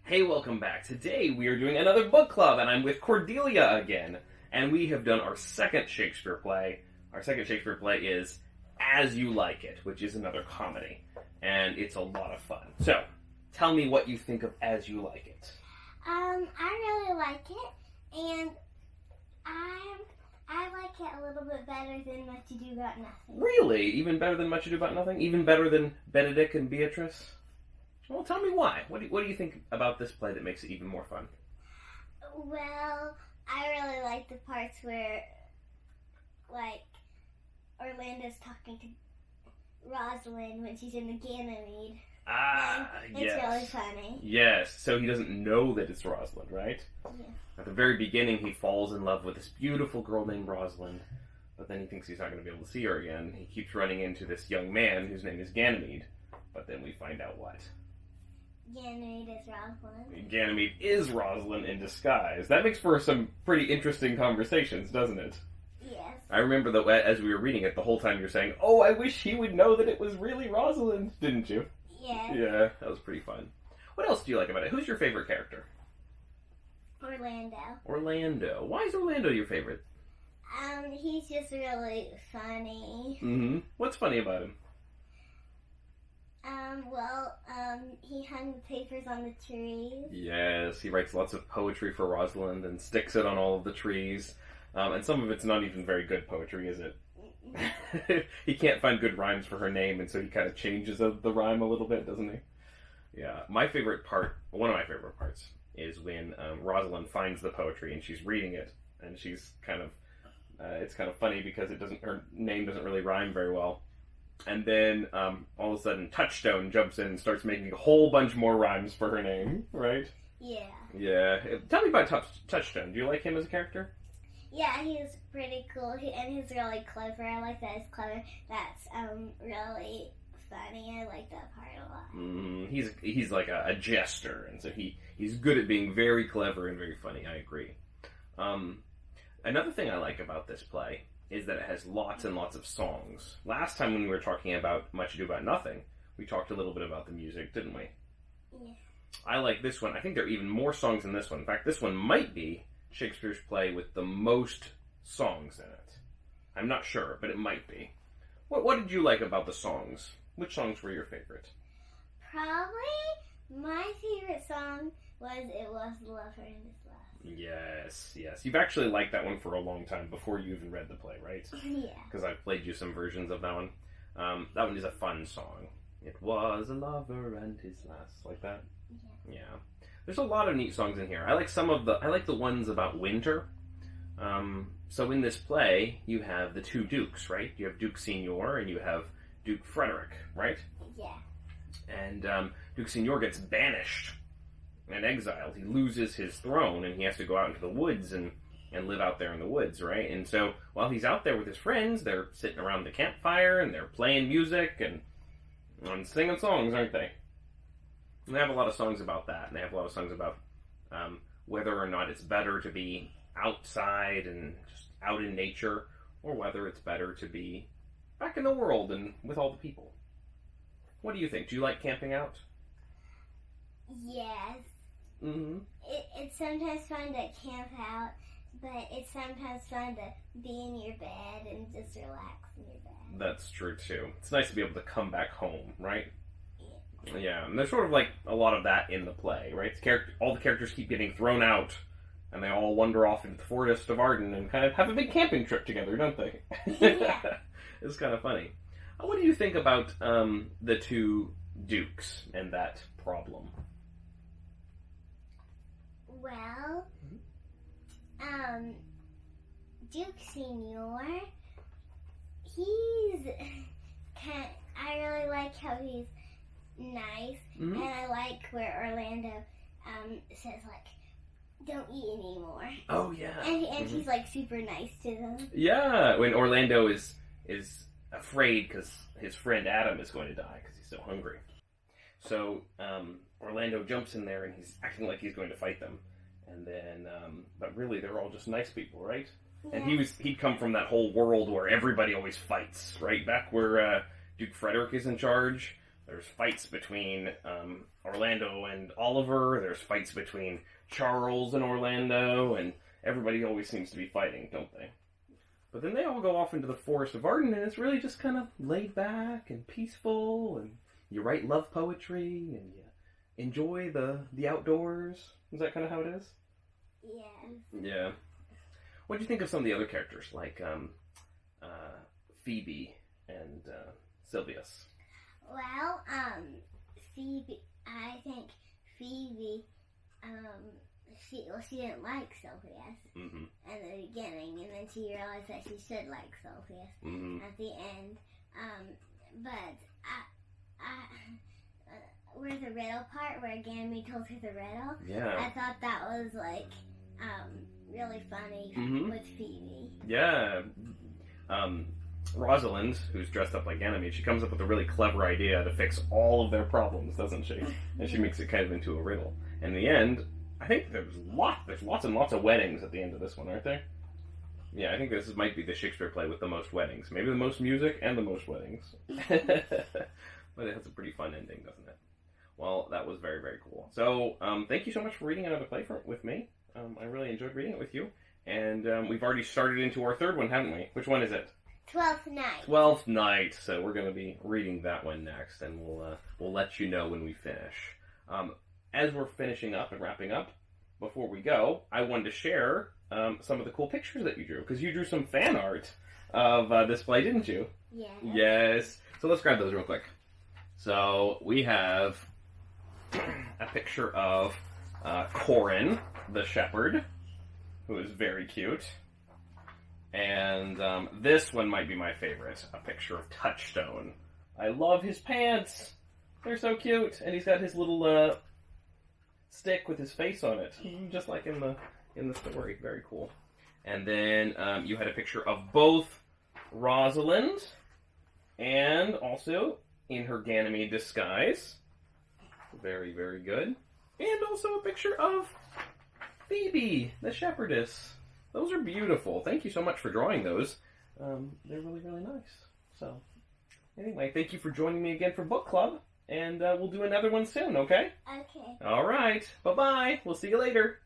Hey, welcome back. Today we are doing another book club, and I'm with Cordelia again. And we have done our second Shakespeare play. Our second Shakespeare play is As You Like It, which is another comedy. And it's a lot of fun. So, tell me what you think of As You Like It. I really like it, and I like it a little bit better than Much Ado About Nothing. Really? Even better than Much Ado About Nothing? Even better than Benedict and Beatrice? Well, tell me why. What do you think about this play that makes it even more fun? Well, I really like the parts where, like, Orlando's talking to Rosalind when she's in the Ganymede. It's really funny. Yes, so he doesn't know that it's Rosalind, right? Yeah. At the very beginning, he falls in love with this beautiful girl named Rosalind, but then he thinks he's not going to be able to see her again. He keeps running into this young man whose name is Ganymede, but then we find out what? Ganymede is Rosalind. Ganymede is Rosalind in disguise. That makes for some pretty interesting conversations, doesn't it? Yes. I remember that as we were reading it, the whole time you're saying, "Oh, I wish he would know that it was really Rosalind," didn't you? Yeah. Yeah, that was pretty fun. What else do you like about it? Who's your favorite character? Orlando. Orlando. Why is Orlando your favorite? He's just really funny. Mm-hmm. What's funny about him? He hung the papers on the trees. Yes, he writes lots of poetry for Rosalind and sticks it on all of the trees. And some of it's not even very good poetry, is it? He can't find good rhymes for her name, and so he kind of changes the rhyme a little bit, doesn't he? Yeah. My favorite part, one of my favorite parts, is when Rosalind finds the poetry and she's reading it, and she's kind of, it's kind of funny because her name doesn't really rhyme very well. And then, all of a sudden, Touchstone jumps in and starts making a whole bunch more rhymes for her name, right? Yeah. Yeah. Tell me about Touchstone. Do you like him as a character? Yeah, he's pretty cool, and he's really clever. I like that he's clever. That's, really funny. I like that part a lot. He's like a jester, and so he's good at being very clever and very funny. I agree. Another thing I like about this play is that it has lots and lots of songs. Last time when we were talking about Much Ado About Nothing, we talked a little bit about the music, didn't we? Yeah. I like this one. I think there are even more songs in this one. In fact, this one might be Shakespeare's play with the most songs in it. I'm not sure, but it might be. What did you like about the songs? Which songs were your favorite? Probably my favorite song was It Was the Lover and His Love. Yes. You've actually liked that one for a long time before you even read the play, right? Yeah. Because I've played you some versions of that one. That one is a fun song. It was a lover and his last, like that. Yeah. There's a lot of neat songs in here. I like the ones about winter. So in this play, you have the two dukes, right? You have Duke Senior and you have Duke Frederick, right? Yeah. And Duke Senior gets banished and exiled. He loses his throne and he has to go out into the woods and live out there in the woods, right? And so while he's out there with his friends, they're sitting around the campfire and they're playing music and singing songs, aren't they? And they have a lot of songs about that, and they have a lot of songs about whether or not it's better to be outside and just out in nature, or whether it's better to be back in the world and with all the people. What do you think? Do you like camping out? Yes. Mm-hmm. It's sometimes fun to camp out, but it's sometimes fun to be in your bed and just relax in your bed. That's true, too. It's nice to be able to come back home, right? Yeah, and there's sort of like a lot of that in the play, right? All the characters keep getting thrown out, and they all wander off into the forest of Arden and kind of have a big camping trip together, don't they? Yeah. It's kind of funny. What do you think about the two dukes and that problem? Well, Duke Senior, I really like how he's nice, and I like where Orlando says, like, don't eat anymore. Oh, yeah. And he's, like, super nice to them. Yeah, when Orlando is afraid because his friend Adam is going to die because he's so hungry. So Orlando jumps in there and he's acting like he's going to fight them. And then, but really they're all just nice people, right? Yeah. And he'd come from that whole world where everybody always fights, right? Back where Duke Frederick is in charge. There's fights between Orlando and Oliver. There's fights between Charles and Orlando, and everybody always seems to be fighting, don't they? But then they all go off into the Forest of Arden, and it's really just kind of laid back and peaceful, and you write love poetry, and you enjoy the outdoors. Is that kind of how it is? Yeah. Yeah. What do you think of some of the other characters, like Phoebe and Sylvius? Well, Phoebe, I think Phoebe, she didn't like Sylvius in the beginning, and then she realized that she should like Sylvius at the end. But where the riddle part, where Ganymede told her the riddle, I thought that was like really funny with Phoebe. Yeah. Rosalind, who's dressed up like Ganymede, she comes up with a really clever idea to fix all of their problems, doesn't she? And she makes it kind of into a riddle. In the end, I think there's lots and lots of weddings at the end of this one, aren't there? Yeah, I think this might be the Shakespeare play with the most weddings. Maybe the most music and the most weddings. But it has a pretty fun ending, doesn't it? Well, that was very, very cool. So, thank you so much for reading another play with me. I really enjoyed reading it with you. And we've already started into our third one, haven't we? Which one is it? 12th Night. 12th Night. So we're going to be reading that one next, and we'll let you know when we finish. As we're finishing up and wrapping up, before we go, I wanted to share some of the cool pictures that you drew, because you drew some fan art of this play, didn't you? Yeah. Yes. So let's grab those real quick. So we have a picture of Corin, the shepherd, who is very cute. And this one might be my favorite, a picture of Touchstone. I love his pants. They're so cute. And he's got his little stick with his face on it, just like in the story. Very cool. And then you had a picture of both Rosalind and also in her Ganymede disguise. Very, very good. And also a picture of Phoebe, the shepherdess. Those are beautiful. Thank you so much for drawing those. They're really, really nice. So, anyway, thank you for joining me again for book club. And we'll do another one soon, okay? Okay. All right. Bye-bye. We'll see you later.